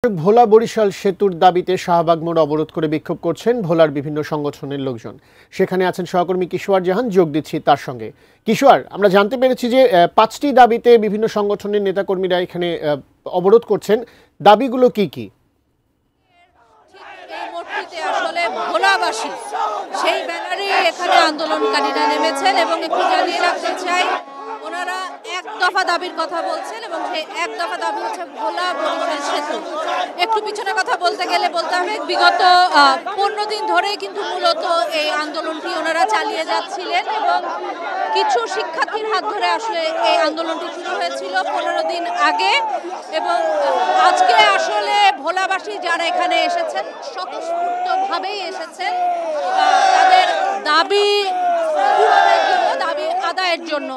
ভোলা বরিশাল সেতুর দাবিতে শাহবাগ মোড় অবরোধ করে বিক্ষোভ করছেন ভোলার বিভিন্ন সংগঠনের লোকজন। সেখানে আছেন সহকর্মী কিশোর জাহান, যোগ দিচ্ছি তার সঙ্গে। কিশোর, আমরা জানতে পেরেছি যে ৫টি দাবিতে বিভিন্ন সংগঠনের নেতাকর্মীরা এখানে অবরোধ করছেন। দাবিগুলো কি কি? আসলে ভোলাবাসী সেই ব্যানারে এখানে আন্দোলনকারীরা নেমেছেন এবং একটু জানিয়ে রাখতে চাই, ওনারা এক দফা দাবির কথা বলছেন এবং সেই এক দফা দাবি হচ্ছে ভোলা বরিশাল সেতু। একটু পিছনে কথা বলতে গেলে বলতে হবে বিগত 15 দিন ধরেই কিন্তু মূলত এই আন্দোলনটি ওনারা চালিয়ে যাচ্ছিলেন এবং কিছু শিক্ষার্থীর হাত ধরে আসলে এই আন্দোলনটি শুরু হয়েছিল 15 দিন আগে। এবং আজকে আসলে ভোলাবাসী যারা এখানে এসেছেন স্বতঃস্ফূর্তভাবেই এসেছেন তাদের দাবি পূরণের জন্য, দাবি আদায়ের জন্য।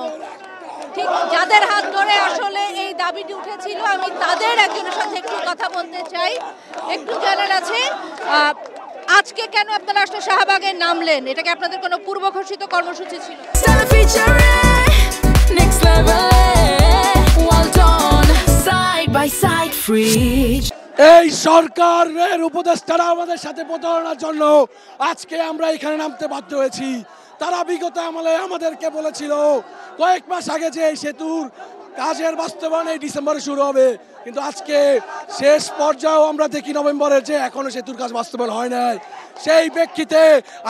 ঠিক যাদের হাত ধরে আসলে এই দাবিটি উঠেছিল, আমি তাদের একজনের সাথে একটু কথা বলতে চাই। একটু জানার আছে, আজকে কেন আপনারা আসলে শাহবাগে নামলেন? এটা কি আপনাদের কোনো পূর্ব ঘোষিত কর্মসূচি ছিল? এই সরকারের উপদেষ্টারা আমাদের সাথে প্রতারণার জন্য আজকে আমরা এখানে নামতে বাধ্য হয়েছি। তারা বিগত আমলে আমাদেরকে বলেছিল কয়েক মাস আগে যে এই সেতুর কাজের বাস্তবায়ন এই ডিসেম্বরে শুরু হবে, কিন্তু আজকে শেষ পর্যায়েও আমরা দেখি নভেম্বরের যে এখনো সেতুর কাজ বাস্তবায়ন হয় নাই। সেই প্রেক্ষিতে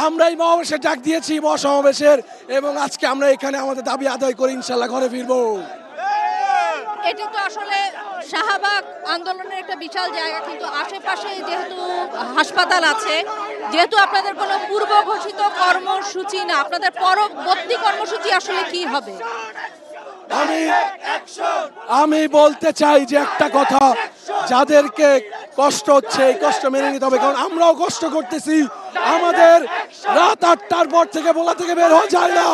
আমরা এই মহাবেশের ডাক দিয়েছি, মহাসমাবেশের, এবং আজকে আমরা এখানে আমাদের দাবি আদায় করে ইনশাল্লাহ ঘরে ফিরবো। এটি তো আসলে শাহবাগ আন্দোলনের একটা বিশাল জায়গা, কিন্তু আশেপাশে যেহেতু হাসপাতাল আছে, যেহেতু আপনাদের কোনো পূর্ব ঘোষিত কর্মসূচি না, আপনাদের পরবর্তী কর্মসূচি আসলে কি হবে? আমি বলতে চাই যে একটা কথা, যাদেরকে কষ্ট হচ্ছে এই কষ্ট মেনে নিতে হবে, কারণ আমরাও কষ্ট করতেছি। আমাদের রাত 8টার পর থেকে ভোলা থেকে বের হওয়া যায় না,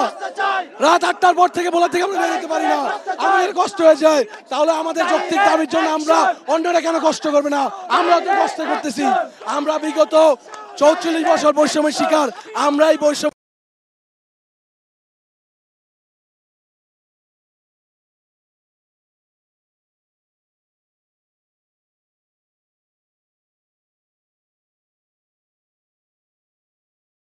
রাত 8টার পর থেকে ভোলা থেকে আমরা বের হতে পারি না, আমাদের কষ্ট হয়ে যায়। তাহলে আমাদের যৌক্তিক দাবির জন্য আমরা অন্যরা কেন কষ্ট করবে না? আমরা তো কষ্ট করতেছি। আমরা বিগত 44 বছর বৈষম্যের শিকার, আমরাই বৈষম্য